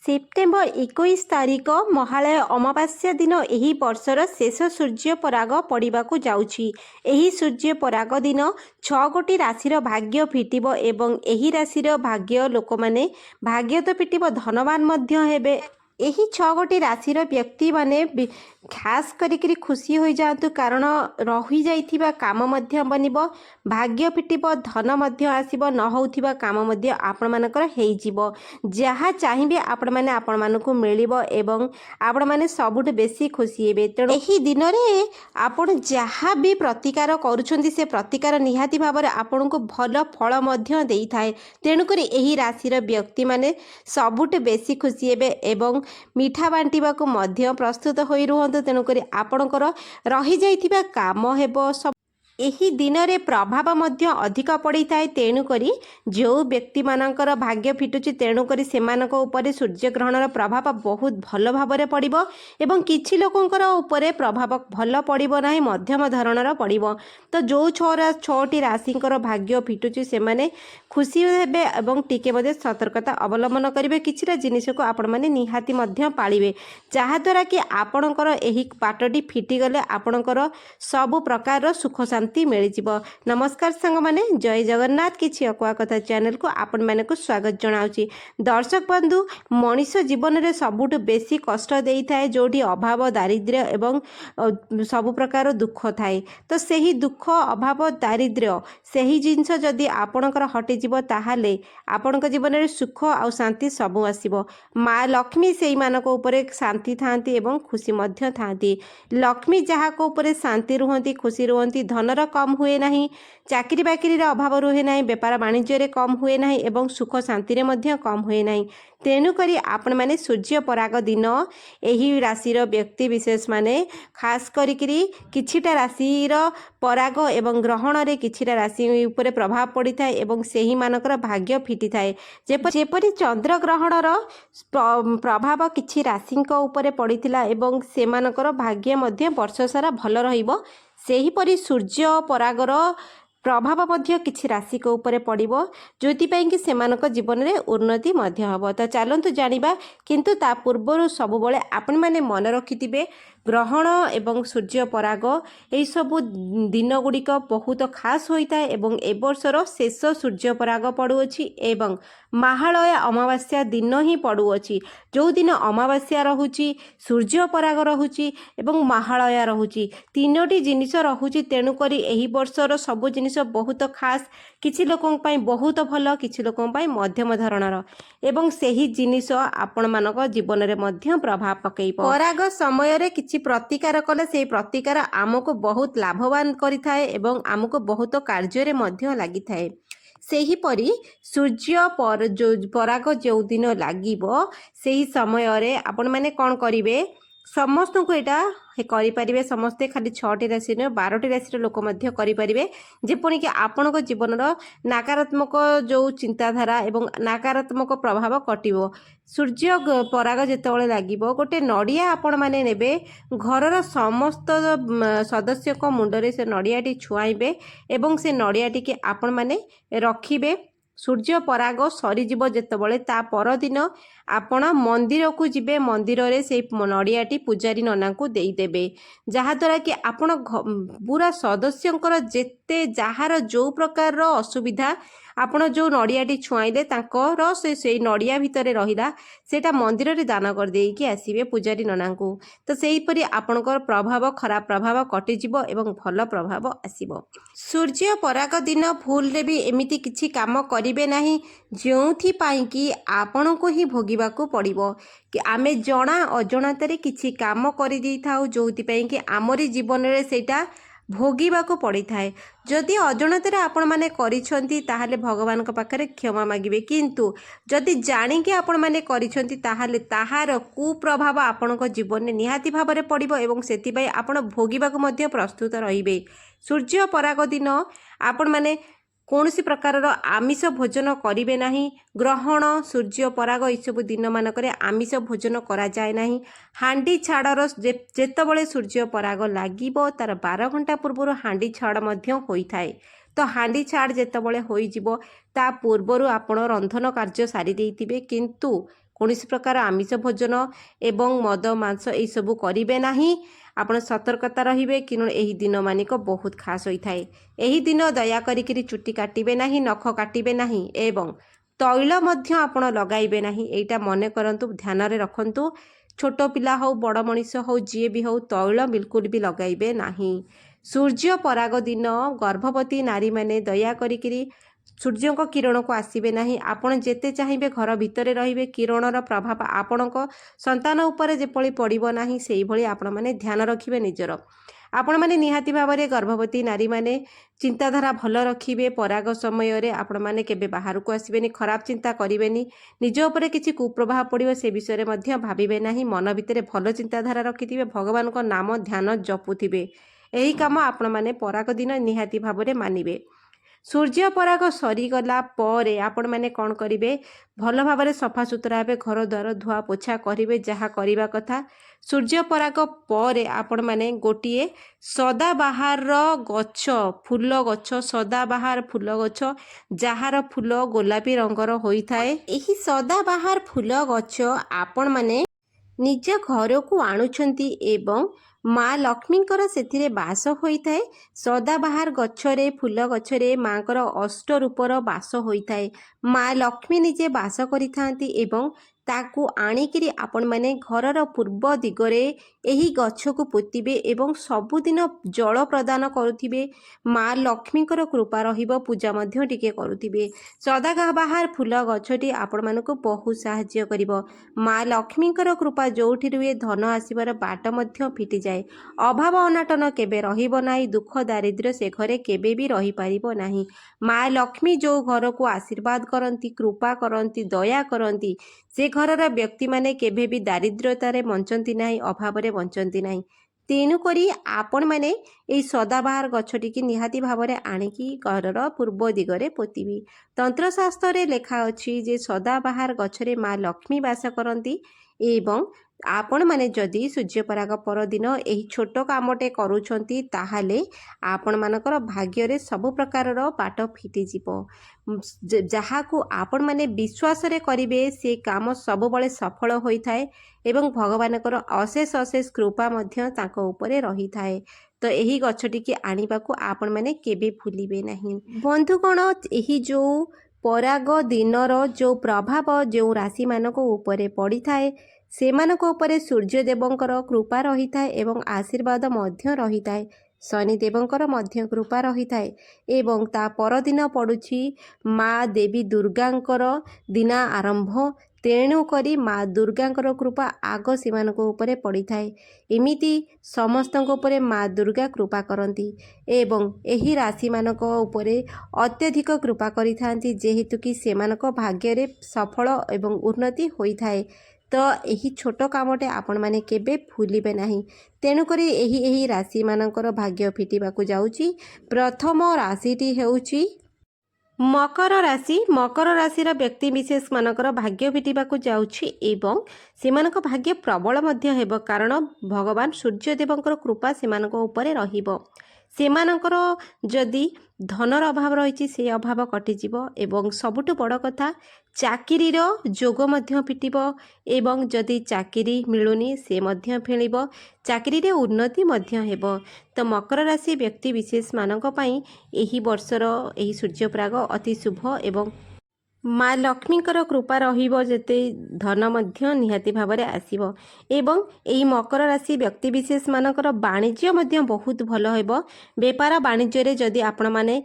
September 21 तारिख महालय अमावास्या दिन एही वर्षर शेष सूर्य पराग पड़ाकू जाउछि। एही सूर्य पराग दिन 6 गोटी राशि भाग्य फिटिबो एवं एही राशि भाग्य लोक माने भाग्य तो फिटिबो धनवान मध्य हेबे। एही 6 गोटी राशि व्यक्ति माने खास करी खुशी हो जातु कारण रही जाइथिबा काम मध्य बनिबो, भाग्य फिटिबो, धन मध्य आसीबो, न होउथिबा काम मध्य आपण मानकर हेइ जिवो। जहा चाहिबे आपण माने आपण मानकु मिलिबो एवं आपण माने सबुठ बेसी खुशी हेबे। तेणु एही दिन रे आपण जहा भी प्रतिकार करूछंती से प्रतिकार निहाती भाबरे आपनकु भल फल मध्य देई थाए। तेणु करी एही राशि व्यक्ति माने सबुठ बेसी खुशी हेबे एवं मिठा बांटिबाकू मध्य प्रस्तुत होई रुहंतु। तेणुकरी आपणकर रही जाइथिबा काम हेबो। एही दिन रे प्रभाव मध्य अधिक पड़ी थाए। तेणुकरी जो व्यक्ति मानकर भाग्य फिटुची तेणुकरी सेमानक उपरे सूर्य ग्रहणर प्रभाव बहुत भल भाबरे पड़िबो एवं किछि लोकंकर उपरे प्रभाव भल पड़िबो नाही, मध्यम धरणर पड़िबो। तो जो 6टी राशिंकर भाग्य फिटुची से माने खुशी हेबे एवं टिके मध्ये सतर्कता अवलंबन करिवे। किछिटा जिनिस को आपण माने निहाती मध्य पालिबे, जहा द्वारा कि आपणकर एही पाटटी फिटी गले आपणकर सब प्रकार सुख शांति मिल जिवो। नमस्कार सांग माने, जय जगन्नाथ। किछि अकुहा कथा चैनल को आपण माने को स्वागत जनाउछि। दर्शक बंधु, मनीष जीवन रे सबुठ बेसी कष्ट देई थाए जोठी अभाव दारिद्र्य एवं सब प्रकार दुख थाए। तो सही दुख अभाव दारिद्र्य सही जिंस जदि आपणकर हटि जिवो ताहाले आपणक जीवन रे सुख आ शांति सबु आसीबो। माँ लक्ष्मी सेही मानक उपरे शांति थांती एवं खुशी मध्य थांती। लक्ष्मी जहा को उपरे शांति रुहंती, खुशी रुहंती, धनर कम हुए नहीं, चाकरी बाकरी अभाव रुहे नहीं, बेपार वाणिज्य रे कम हुए नहीं एवं सुख शांति रे मध्य कम हुए नहीं। तेणु करी आपण माने सूर्य पराग दिन एही राशिर व्यक्ति विशेष माने खास करी किछिटा राशिर पराग एवं ग्रहण रे किछिटा राशि उपरे प्रभाव पड़ी थाए एवं सेही मानकर भाग्य फिटी थाए। जेपरि चंद्र ग्रहणर प्रभाव किछि राशिंक उपरे पड़िथिला एवं सेमानकर भाग्य मध्य वर्ष सारा भल रहिबो, सेहीपरि सूर्य परागर प्रभाव मध्य किछि राशि को ऊपर पड़िबो, जोथिपाई कि सेमानक जीवन में उन्नति मध्य हबो। तो चलंतु जानिबा, किंतु ता पूर्वरु सबुबले आपण माने मन रखिथिबे ग्रहण एवं सूर्य पराग एई सबु दिन गुड़िक बहुत खास होता है एवं ए वर्षर शेष सूर्य पराग पड़ुअछि एवं महालय अमावास्या दिन ही पड़ुअछि। जो दिन अमावास्या रहुछि, सूर्य पराग रहुछि एवं महालय रहुछि, तीनोटी जिनिस रहुछि। तेणु करी एही वर्षर सबु जिनिस बहुत खास, किछि लोकन पई बहुत भल, किछि लोकन पई मध्यम धरणर एवं सेही जिनिस आपण मानक जीवन रे मध्य प्रभाव पकेइबो। पराग समय रे किछि प्रतिकार कले से प्रतिकार आमको बहुत लाभवान करिथाए एवं आमको बहुत कार्य रे मध्य लागिथाए। सेहीपरि सूर्य पराग जो दिन लागिबो सेही समय रे आपण माने कोन करिवे, समस्त को एटा करिपारिबे। समस्ते खाली 6टी राशि न 12टी राशि लोक मध्य करिपारिबे, जेपरि कि आपणको जीवनर नकारात्मक जो चिंताधारा एवं नकारात्मक प्रभाव कटिबो। सूर्य पराग जेतबळे लागिबो, गोटे नडिया आपण माने नेबे, घरर समस्त सदस्य को मुंडरे से नडियाटी छुआइबे एवं से नडियाटी के आपण माने रखिबे। सूर्य पराग सरीजिब जेतबळे ता परदिन आपण मंदिर को जिबे, मंदिर रे से नडियाटी पूजारी नना को देई देबे, जहा द्वारा कि आपण पूरा सदस्यंकर जेते जहार जो प्रकार असुविधा आपण जो नडियाटी छुआइले तांकर से नडिया भितरे रहिला सेटा मंदिर रे दान कर देई कि आसीबे पूजारी नना को। तो सेही परि आपणकर प्रभाव खराब प्रभाव कटि जिवो एवं भल प्रभाव आसीबो। सूर्य पराग दिन भूल रे भी एमिति किछि काम करिवे नाही, जोंथि पाई कि आपण को ही भोगिबा को पड़िबो कि आमे जणा अजणातारे किछि काम करि दै थाउ, जोंथि पाई कि आमरी जीवन रे सेटा भोगिबा को पड़ी थाए। जदि अजणतारे आपण माने करिसंती ताहाले भगवान को पाखरे क्षमा मागिबे, किंतु जदि जानि कि आपण माने करिसंती ताहाले ताहार कुप्रभाव आपण को जीवन में निहाती भाबरे पड़िबो एवं सेति पई आपण भोगिबा को मध्य प्रस्तुत रहिबे। सूर्य पराग दिन आपण माने कौनसी प्रकार आमिष भोजन करिवे नाही। ग्रहण सूर्य पराग ये सब दिन मानक आमिष भोजन करा जाए नाही। हांडी छाड़र जेतबळे सूर्य पराग लागिबो तार 12 घंटा पूर्व हांडी छाड़ मध्य होइथाए। तो हांडी छाड़ जेतबळे होइजिबो ता पूर्वरु आपण रंधन कार्य सारी देइथिबे, किंतु କୌଣସି ପ୍ରକାର ଆମିଷ ଭୋଜନ ଏବଂ ମଦ ମାଂସ ଏଇସବୁ କରିବେ ନାହିଁ। ଆପଣ ସତର୍କତା ରହିବେ କାରଣ ଏହି ଦିନମାନିକ ବହୁତ ଖାସ୍ ହୋଇଥାଏ। ଏହି ଦିନ ଦୟା କରିକିରି ଚୁଟି କାଟିବେ ନାହିଁ, ନଖ କାଟିବେ ନାହିଁ ଏବଂ ତୈଳ ମଧ୍ୟ ଆପଣ ଲଗାଇବେ ନାହିଁ। ଏଇଟା ମନେ କରନ୍ତୁ, ଧ୍ୟାନରେ ରଖନ୍ତୁ। ଛୋଟ ପିଲା ହେଉ, ବଡ଼ ମଣିଷ ହେଉ, ଯିଏ ବି ହେଉ, ତୈଳ ବିଲକୁଲ ବି ଲଗାଇବେ ନାହିଁ। ସୂର୍ଯ୍ୟ ପରାଗ ଦିନ ଗର୍ଭବତୀ ନାରୀମାନେ ଦୟା କରିକିରି ସୂର୍ଯ୍ୟଙ୍କ କିରଣକୁ ଆସିବେ ନାହିଁ। ଆପଣ ଯେତେ ଚାହିଁବେ ଘର ଭିତରେ ରହିବେ। କିରଣର ପ୍ରଭାବ ଆପଣଙ୍କ ସନ୍ତାନ ଉପରେ ଯେପରି ପଡ଼ିବ ନାହିଁ, ସେଇଭଳି ଆପଣମାନେ ଧ୍ୟାନ ରଖିବେ ନିଜର। ଆପଣମାନେ ନିହାତି ଭାବରେ ଗର୍ଭବତୀ ନାରୀମାନେ ଚିନ୍ତାଧାରା ଭଲ ରଖିବେ। ପରାଗ ସମୟରେ ଆପଣମାନେ କେବେ ବାହାରକୁ ଆସିବେନି, ଖରାପ ଚିନ୍ତା କରିବେନି। ନିଜ ଉପରେ କିଛି କୁପ୍ରଭାବ ପଡ଼ିବ ସେ ବିଷୟରେ ମଧ୍ୟ ଭାବିବେ ନାହିଁ। ମନ ଭିତରେ ଭଲ ଚିନ୍ତାଧାରା ରଖିଥିବେ, ଭଗବାନଙ୍କ ନାମ ଧ୍ୟାନ ଜପୁଥିବେ। ଏହି କାମ ଆପଣମାନେ ପରାଗ ଦିନ ନିହାତି ଭାବରେ ମାନିବେ। ସୂର୍ଯ୍ୟ ପରାଗ ସରିଗଲା ପରେ ଆପଣମାନେ କ'ଣ କରିବେ? ଭଲ ଭାବରେ ସଫାସୁତୁରା ହେବେ, ଘର ଦ୍ୱାର ଧୁଆ ପୋଛା କରିବେ, ଯାହା କରିବା କଥା। ସୂର୍ଯ୍ୟ ପରାଗ ପରେ ଆପଣମାନେ ଗୋଟିଏ ସଦାବାହାରର ଗଛ, ଫୁଲ ଗଛ, ସଦାବାହାର ଫୁଲ ଗଛ, ଯାହାର ଫୁଲ ଗୋଲାପୀ ରଙ୍ଗର ହୋଇଥାଏ, ଏହି ସଦାବାହାର ଫୁଲ ଗଛ ଆପଣମାନେ ନିଜ ଘରକୁ ଆଣୁଛନ୍ତି ଏବଂ ମା ଲକ୍ଷ୍ମୀଙ୍କର ସେଥିରେ ବାସ ହୋଇଥାଏ। ସଦାବାହାର ଗଛରେ, ଫୁଲ ଗଛରେ ମାଙ୍କର ଅଷ୍ଟ ରୂପର ବାସ ହୋଇଥାଏ। ମା ଲକ୍ଷ୍ମୀ ନିଜେ ବାସ କରିଥାନ୍ତି ଏବଂ ତାକୁ ଆଣିକିରି ଆପଣମାନେ ଘରର ପୂର୍ବ ଦିଗରେ ଏହି ଗଛକୁ ପୋତିବେ ଏବଂ ସବୁଦିନ ଜଳ ପ୍ରଦାନ କରୁଥିବେ। ମା ଲକ୍ଷ୍ମୀଙ୍କର କୃପା ରହିବ, ପୂଜା ମଧ୍ୟ ଟିକେ କରୁଥିବେ। ସଦାବାହାର ଫୁଲ ଗଛଟି ଆପଣମାନଙ୍କୁ ବହୁତ ସାହାଯ୍ୟ କରିବ। ମା ଲକ୍ଷ୍ମୀଙ୍କର କୃପା ଯେଉଁଠି ରୁହେ, ଧନ ଆସିବାର ବାଟ ମଧ୍ୟ ଫିଟିଯାଏ। ଅଭାବ ଅନାଟନ କେବେ ରହିବ ନାହିଁ। ଦୁଃଖ ଦାରିଦ୍ର୍ୟ ସେ ଘରେ କେବେ ବି ରହିପାରିବ ନାହିଁ। ମା ଲକ୍ଷ୍ମୀ ଯେଉଁ ଘରକୁ ଆଶୀର୍ବାଦ କରନ୍ତି, କୃପା କରନ୍ତି, ଦୟା କରନ୍ତି, ସେ ଘରର ବ୍ୟକ୍ତିମାନେ କେବେ ବି ଦାରିଦ୍ର୍ୟତାରେ ବଞ୍ଚନ୍ତି ନାହିଁ, ଅଭାବରେ ବଞ୍ଚନ୍ତି ନାହିଁ। ତେଣୁକରି ଆପଣମାନେ ଏହି ସଦାବାହାର ଗଛଟିକି ନିହାତି ଭାବରେ ଆଣିକି ଘରର ପୂର୍ବ ଦିଗରେ ପୋତିବେ। ତନ୍ତ୍ରଶାସ୍ତ୍ରରେ ଲେଖା ଅଛି ଯେ ସଦାବାହାର ଗଛରେ ମା ଲକ୍ଷ୍ମୀ ବାସ କରନ୍ତି ଏବଂ ଆପଣମାନେ ଯଦି ସୂର୍ଯ୍ୟପରାଗ ପରଦିନ ଏହି ଛୋଟ କାମଟେ କରୁଛନ୍ତି, ତାହେଲେ ଆପଣମାନଙ୍କର ଭାଗ୍ୟରେ ସବୁ ପ୍ରକାରର ବାଟ ଫିଟିଯିବ। ଯାହାକୁ ଆପଣମାନେ ବିଶ୍ୱାସରେ କରିବେ, ସେ କାମ ସବୁବେଳେ ସଫଳ ହୋଇଥାଏ ଏବଂ ଭଗବାନଙ୍କର ଅଶେଷ ଅଶେଷ କୃପା ମଧ୍ୟ ତାଙ୍କ ଉପରେ ରହିଥାଏ। ତ ଏହି ଗଛଟିକି ଆଣିବାକୁ ଆପଣମାନେ କେବେ ଭୁଲିବେ ନାହିଁ। ବନ୍ଧୁଗଣ, ଏହି ଯେଉଁ ପରାଗ ଦିନର ଯେଉଁ ପ୍ରଭାବ ଯେଉଁ ରାଶିମାନଙ୍କ ଉପରେ ପଡ଼ିଥାଏ, ସେମାନଙ୍କ ଉପରେ ସୂର୍ଯ୍ୟଦେବଙ୍କର କୃପା ରହିଥାଏ ଏବଂ ଆଶୀର୍ବାଦ ମଧ୍ୟ ରହିଥାଏ। ଶନିଦେବଙ୍କର ମଧ୍ୟ କୃପା ରହିଥାଏ ଏବଂ ତା ପରଦିନ ପଡ଼ୁଛି ମା ଦେବୀ ଦୁର୍ଗାଙ୍କର ଦିନ ଆରମ୍ଭ। ତେଣୁକରି ମା ଦୁର୍ଗାଙ୍କର କୃପା ଆଗ ସେମାନଙ୍କ ଉପରେ ପଡ଼ିଥାଏ। ଏମିତି ସମସ୍ତଙ୍କ ଉପରେ ମା ଦୁର୍ଗା କୃପା କରନ୍ତି ଏବଂ ଏହି ରାଶିମାନଙ୍କ ଉପରେ ଅତ୍ୟଧିକ କୃପା କରିଥାନ୍ତି, ଯେହେତୁ କି ସେମାନଙ୍କ ଭାଗ୍ୟରେ ସଫଳ ଏବଂ ଉନ୍ନତି ହୋଇଥାଏ। ତ ଏହି ଛୋଟ କାମଟେ ଆପଣମାନେ କେବେ ଭୁଲିବେ ନାହିଁ। ତେଣୁକରି ଏହି ରାଶିମାନଙ୍କର ଭାଗ୍ୟ ଫିଟିବାକୁ ଯାଉଛି। ପ୍ରଥମ ରାଶିଟି ହେଉଛି ମକର ରାଶି। ମକର ରାଶିର ବ୍ୟକ୍ତିବିଶେଷମାନଙ୍କର ଭାଗ୍ୟ ଫିଟିବାକୁ ଯାଉଛି ଏବଂ ସେମାନଙ୍କ ଭାଗ୍ୟ ପ୍ରବଳ ମଧ୍ୟ ହେବ, କାରଣ ଭଗବାନ ସୂର୍ଯ୍ୟଦେବଙ୍କର କୃପା ସେମାନଙ୍କ ଉପରେ ରହିବ। ସେମାନଙ୍କର ଯଦି ଧନର ଅଭାବ ରହିଛି, ସେ ଅଭାବ କଟିଯିବ ଏବଂ ସବୁଠୁ ବଡ଼ କଥା, ଚାକିରିର ଯୋଗ ମଧ୍ୟ ଫିଟିବ ଏବଂ ଯଦି ଚାକିରି ମିଳୁନି ସେ ମଧ୍ୟ ମିଳିବ। ଚାକିରିରେ ଉନ୍ନତି ମଧ୍ୟ ହେବ। ତ ମକର ରାଶି ବ୍ୟକ୍ତିବିଶେଷମାନଙ୍କ ପାଇଁ ଏହି ବର୍ଷର ଏହି ସୂର୍ଯ୍ୟପରାଗ ଅତି ଶୁଭ ଏବଂ ମା ଲକ୍ଷ୍ମୀଙ୍କର କୃପା ରହିବ, ଯେତେ ଧନ ମଧ୍ୟ ନିହାତି ଭାବରେ ଆସିବ ଏବଂ ଏହି ମକର ରାଶି ବ୍ୟକ୍ତିବିଶେଷମାନଙ୍କର ବାଣିଜ୍ୟ ମଧ୍ୟ ବହୁତ ଭଲ ହେବ। ବେପାର ବାଣିଜ୍ୟରେ ଯଦି ଆପଣମାନେ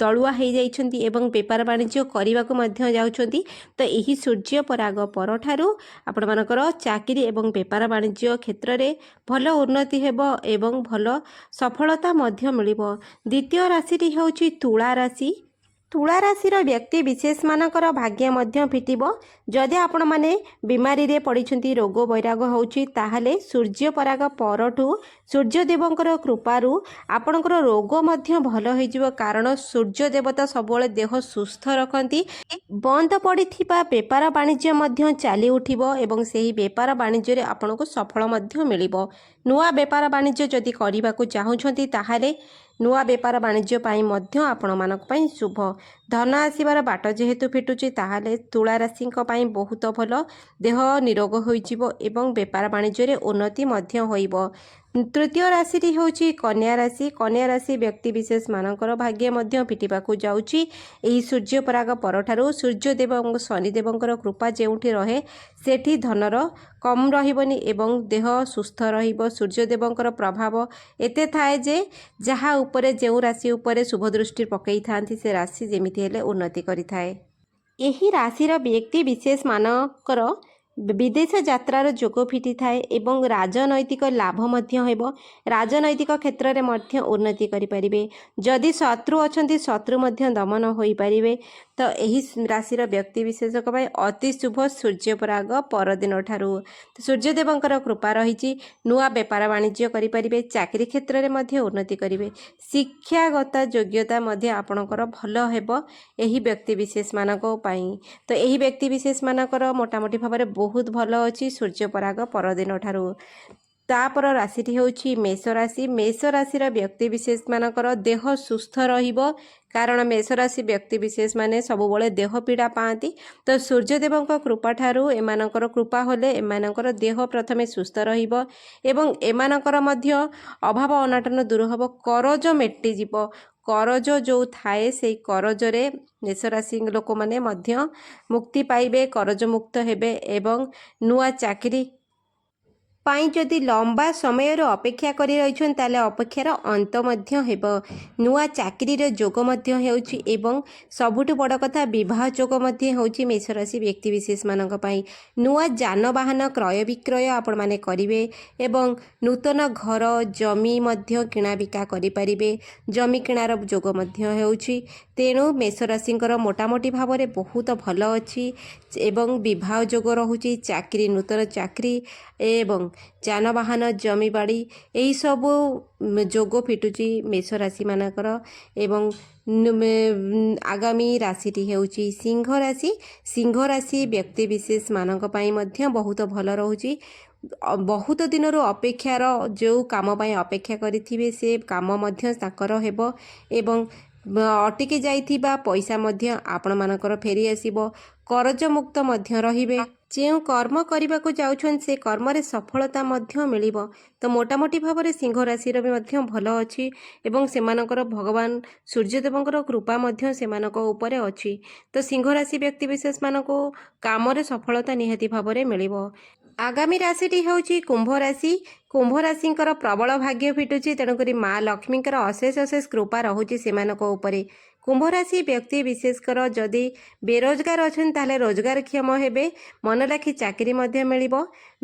ତଳୁଆ ହୋଇଯାଇଛନ୍ତି ଏବଂ ବେପାର ବାଣିଜ୍ୟ କରିବାକୁ ମଧ୍ୟ ଯାଉଛନ୍ତି, ତ ଏହି ସୂର୍ଯ୍ୟପରାଗ ପରଠାରୁ ଆପଣମାନଙ୍କର ଚାକିରି ଏବଂ ବେପାର ବାଣିଜ୍ୟ କ୍ଷେତ୍ରରେ ଭଲ ଉନ୍ନତି ହେବ ଏବଂ ଭଲ ସଫଳତା ମଧ୍ୟ ମିଳିବ। ଦ୍ୱିତୀୟ ରାଶିଟି ହେଉଛି ତୁଳା ରାଶି। ତୁଳା ରାଶିର ବ୍ୟକ୍ତିବିଶେଷମାନଙ୍କର ଭାଗ୍ୟ ମଧ୍ୟ ଫିଟିବ। ଯଦି ଆପଣମାନେ ବିମାରୀରେ ପଡ଼ିଛନ୍ତି, ରୋଗ ବୈରାଗ ହେଉଛି, ତାହେଲେ ସୂର୍ଯ୍ୟପରାଗ ପରଠୁ ସୂର୍ଯ୍ୟଦେବଙ୍କର କୃପାରୁ ଆପଣଙ୍କର ରୋଗ ମଧ୍ୟ ଭଲ ହୋଇଯିବ, କାରଣ ସୂର୍ଯ୍ୟ ଦେବତା ସବୁବେଳେ ଦେହ ସୁସ୍ଥ ରଖନ୍ତି। ବନ୍ଦ ପଡ଼ିଥିବା ବେପାର ବାଣିଜ୍ୟ ମଧ୍ୟ ଚାଲି ଉଠିବ ଏବଂ ସେହି ବେପାର ବାଣିଜ୍ୟରେ ଆପଣଙ୍କୁ ସଫଳ ମଧ୍ୟ ମିଳିବ। ନୂଆ ବେପାର ବାଣିଜ୍ୟ ଯଦି କରିବାକୁ ଚାହୁଁଛନ୍ତି, ତାହେଲେ ନୂଆ ବେପାର ବାଣିଜ୍ୟ ପାଇଁ ମଧ୍ୟ ଆପଣମାନଙ୍କ ପାଇଁ ଶୁଭ। ଧନ ଆସିବାର ବାଟ ଯେହେତୁ ଫିଟୁଛି ତାହେଲେ ତୁଳା ରାଶିଙ୍କ ପାଇଁ ବହୁତ ଭଲ। ଦେହ ନିରୋଗ ହୋଇଯିବ ଏବଂ ବେପାର ବାଣିଜ୍ୟରେ ଉନ୍ନତି ମଧ୍ୟ ହୋଇବ। ତୃତୀୟ ରାଶିଟି ହେଉଛି କନ୍ୟା ରାଶି। କନ୍ୟା ରାଶି ବ୍ୟକ୍ତିବିଶେଷ ମାନଙ୍କର ଭାଗ୍ୟ ମଧ୍ୟ ଫିଟିବାକୁ ଯାଉଛି। ଏହି ସୂର୍ଯ୍ୟ ପରାଗ ପରଠାରୁ ସୂର୍ଯ୍ୟଦେବ ଏବଂ ଶନିଦେବଙ୍କର କୃପା ଯେଉଁଠି ରହେ ସେଠି ଧନର କମ୍ ରହିବନି ଏବଂ ଦେହ ସୁସ୍ଥ ରହିବ। ସୂର୍ଯ୍ୟଦେବଙ୍କର ପ୍ରଭାବ ଏତେ ଥାଏ ଯେ ଯାହା ଉପରେ ଯେଉଁ ରାଶି ଉପରେ ଶୁଭ ଦୃଷ୍ଟି ପକାଇଥାନ୍ତି ସେ ରାଶି ଯେମିତି ହେଲେ ଉନ୍ନତି କରିଥାଏ। ଏହି ରାଶିର ବ୍ୟକ୍ତି ବିଶେଷ ମାନଙ୍କର ବିଦେଶ ଯାତ୍ରାର ଯୋଗ ଫିଟିଥାଏ ଏବଂ ରାଜନୈତିକ ଲାଭ ମଧ୍ୟ ହେବ। ରାଜନୈତିକ କ୍ଷେତ୍ରରେ ମଧ୍ୟ ଉନ୍ନତି କରିପାରିବେ। ଯଦି ଶତ୍ରୁ ଅଛନ୍ତି ଶତ୍ରୁ ମଧ୍ୟ ଦମନ ହୋଇପାରିବେ। ତ ଏହି ରାଶିର ବ୍ୟକ୍ତିବିଶେଷଙ୍କ ପାଇଁ ଅତି ଶୁଭ ସୂର୍ଯ୍ୟ ପରାଗ ପରଦିନ ଠାରୁ। ସୂର୍ଯ୍ୟଦେବଙ୍କର କୃପା ରହିଛି। ନୂଆ ବେପାର ବାଣିଜ୍ୟ କରିପାରିବେ। ଚାକିରି କ୍ଷେତ୍ରରେ ମଧ୍ୟ ଉନ୍ନତି କରିବେ। ଶିକ୍ଷାଗତ ଯୋଗ୍ୟତା ମଧ୍ୟ ଆପଣଙ୍କର ଭଲ ହେବ ଏହି ବ୍ୟକ୍ତିବିଶେଷ ମାନଙ୍କ ପାଇଁ। ତ ଏହି ବ୍ୟକ୍ତିବିଶେଷ ମାନଙ୍କର ମୋଟାମୋଟି ଭାବରେ ବହୁତ ଭଲ ଅଛି ସୂର୍ଯ୍ୟ ପରାଗ ପରଦିନ ଠାରୁ। ତାପର ରାଶିଟି ହେଉଛି ମେଷ ରାଶି। ମେଷ ରାଶିର ବ୍ୟକ୍ତିବିଶେଷ ମାନଙ୍କର ଦେହ ସୁସ୍ଥ ରହିବ କାରଣ ମେଷ ରାଶି ବ୍ୟକ୍ତିବିଶେଷ ମାନେ ସବୁବେଳେ ଦେହ ପୀଡ଼ା ପାଆନ୍ତି। ତ ସୂର୍ଯ୍ୟଦେବଙ୍କ କୃପା ଠାରୁ ଏମାନଙ୍କର କୃପା ହେଲେ ଏମାନଙ୍କର ଦେହ ପ୍ରଥମେ ସୁସ୍ଥ ରହିବ ଏବଂ ଏମାନଙ୍କର ମଧ୍ୟ ଅଭାବ ଅନାଟନ ଦୂର ହେବ। କରଜ ମେଟିଯିବ। କରଜ ଯେଉଁ ଥାଏ ସେଇ କରଜରେ ମେଷ ରାଶି ଲୋକମାନେ ମଧ୍ୟ ମୁକ୍ତି ପାଇବେ, କରଜ ମୁକ୍ତ ହେବେ ଏବଂ ନୂଆ ଚାକିରି ପାଇଁ ଯଦି ଲମ୍ବା ସମୟରୁ ଅପେକ୍ଷା କରି ରହିଛନ୍ତି ତାହେଲେ ଅପେକ୍ଷାର ଅନ୍ତ ମଧ୍ୟ ହେବ। ନୂଆ ଚାକିରିର ଯୋଗ ମଧ୍ୟ ହେଉଛି ଏବଂ ସବୁଠୁ ବଡ଼ କଥା ବିବାହ ଯୋଗ ମଧ୍ୟ ହେଉଛି ମେଷ ରାଶି ବ୍ୟକ୍ତିବିଶେଷ ମାନଙ୍କ ପାଇଁ। ନୂଆ ଯାନବାହନ କ୍ରୟ ବିକ୍ରୟ ଆପଣମାନେ କରିବେ ଏବଂ ନୂତନ ଘର ଜମି ମଧ୍ୟ କିଣାବିକା କରିପାରିବେ। ଜମି କିଣାର ଯୋଗ ମଧ୍ୟ ହେଉଛି। ତେଣୁ ମେଷ ରାଶିଙ୍କର ମୋଟାମୋଟି ଭାବରେ ବହୁତ ଭଲ ଅଛି ଏବଂ ବିବାହ ଯୋଗ ରହୁଛି। ଚାକିରି ନୂତନ ଚାକିରି ଏବଂ ଯାନବାହନ ଜମିବାଡ଼ି ଏହିସବୁ ଯୋଗ ଫିଟୁଛି ମେଷ ରାଶି ମାନଙ୍କର। ଏବଂ ଆଗାମୀ ରାଶିଟି ହେଉଛି ସିଂହ ରାଶି। ସିଂହ ରାଶି ବ୍ୟକ୍ତିବିଶେଷ ମାନଙ୍କ ପାଇଁ ମଧ୍ୟ ବହୁତ ଭଲ ରହୁଛି। ବହୁତ ଦିନରୁ ଅପେକ୍ଷାର ଯେଉଁ କାମ ପାଇଁ ଅପେକ୍ଷା କରିଥିବେ ସେ କାମ ମଧ୍ୟ ତାଙ୍କର ହେବ ଏବଂ ଅଟକି ଯାଇଥିବା ପଇସା ମଧ୍ୟ ଆପଣମାନଙ୍କର ଫେରି ଆସିବ। କରଜ ମୁକ୍ତ ମଧ୍ୟ ରହିବେ। ଯେଉଁ କର୍ମ କରିବାକୁ ଯାଉଛନ୍ତି ସେ କର୍ମରେ ସଫଳତା ମଧ୍ୟ ମିଳିବ। ତ ମୋଟାମୋଟି ଭାବରେ ସିଂହ ରାଶିର ବି ମଧ୍ୟ ଭଲ ଅଛି ଏବଂ ସେମାନଙ୍କର ଭଗବାନ ସୂର୍ଯ୍ୟଦେବଙ୍କର କୃପା ମଧ୍ୟ ସେମାନଙ୍କ ଉପରେ ଅଛି। ତ ସିଂହ ରାଶି ବ୍ୟକ୍ତିବିଶେଷ ମାନଙ୍କୁ କାମରେ ସଫଳତା ନିହାତି ଭାବରେ ମିଳିବ। ଆଗାମୀ ରାଶିଟି ହେଉଛି କୁମ୍ଭ ରାଶି। କୁମ୍ଭ ରାଶିଙ୍କର ପ୍ରବଳ ଭାଗ୍ୟ ଫିଟୁଛି ତେଣୁକରି ମା ଲକ୍ଷ୍ମୀଙ୍କର ଅଶେଷ ଅଶେଷ କୃପା ରହୁଛି ସେମାନଙ୍କ ଉପରେ। କୁମ୍ଭ ରାଶି ବ୍ୟକ୍ତି ବିଶେଷକର ଯଦି ବେରୋଜଗାର ଅଛନ୍ତି ତାହେଲେ ରୋଜଗାରକ୍ଷମ ହେବେ। ମନ ଲାଖି ଚାକିରି ମଧ୍ୟ ମିଳିବ।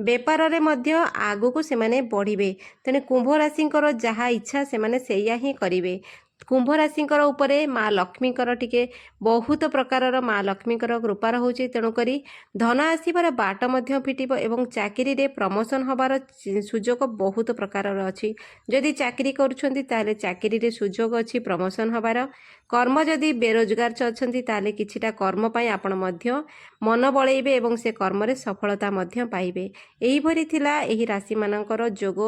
ବେପାରରେ ମଧ୍ୟ ଆଗକୁ ସେମାନେ ବଢ଼ିବେ। ତେଣୁ କୁମ୍ଭ ରାଶିଙ୍କର ଯାହା ଇଚ୍ଛା ସେମାନେ ସେଇଆ ହିଁ କରିବେ। କୁମ୍ଭ ରାଶିଙ୍କର ଉପରେ ମା ଲକ୍ଷ୍ମୀଙ୍କର ଟିକେ ବହୁତ ପ୍ରକାରର ମା ଲକ୍ଷ୍ମୀଙ୍କର କୃପା ରହୁଛି। ତେଣୁକରି ଧନ ଆସିବାର ବାଟ ମଧ୍ୟ ଫିଟିବ ଏବଂ ଚାକିରିରେ ପ୍ରମୋସନ ହେବାର ସୁଯୋଗ ବହୁତ ପ୍ରକାରର ଅଛି। ଯଦି ଚାକିରି କରୁଛନ୍ତି ତାହେଲେ ଚାକିରିରେ ସୁଯୋଗ ଅଛି ପ୍ରମୋସନ ହେବାର। କର୍ମ ଯଦି ବେରୋଜଗାର ଅଛନ୍ତି ତାହେଲେ କିଛିଟା କର୍ମ ପାଇଁ ଆପଣ ମଧ୍ୟ ମନ ବଳେଇବେ ଏବଂ ସେ କର୍ମରେ ସଫଳତା ମଧ୍ୟ ପାଇବେ। ଏହିପରି ଥିଲା ଏହି ରାଶିମାନଙ୍କର ଯୋଗ।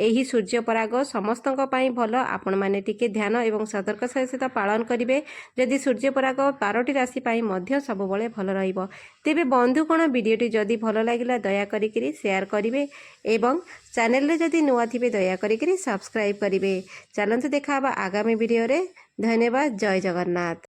ଏହି ସୂର୍ଯ୍ୟ ପରାଗ ସମସ୍ତଙ୍କ ପାଇଁ ଭଲ। ଆପଣମାନେ ଟିକେ ଧ୍ୟାନ ଏବଂ ସତର୍କ ସହିତ ପାଳନ କରିବେ। ଯଦି ସୂର୍ଯ୍ୟ ପରାଗ 12ଟି ରାଶି ପାଇଁ ମଧ୍ୟ ସବୁବେଳେ ଭଲ ରହିବ। ତେବେ ବନ୍ଧୁଗଣ ଭିଡ଼ିଓଟି ଯଦି ଭଲ ଲାଗିଲା ଦୟା କରିକିରି ସେୟାର କରିବେ ଏବଂ ଚ୍ୟାନେଲରେ ଯଦି ନୂଆ ଥିବେ ଦୟା କରିକିରି ସବସ୍କ୍ରାଇବ୍ କରିବେ। ଚାଲନ୍ତୁ ଦେଖା ହେବା ଆଗାମୀ ଭିଡ଼ିଓରେ। ଧନ୍ୟବାଦ। ଜୟ ଜଗନ୍ନାଥ।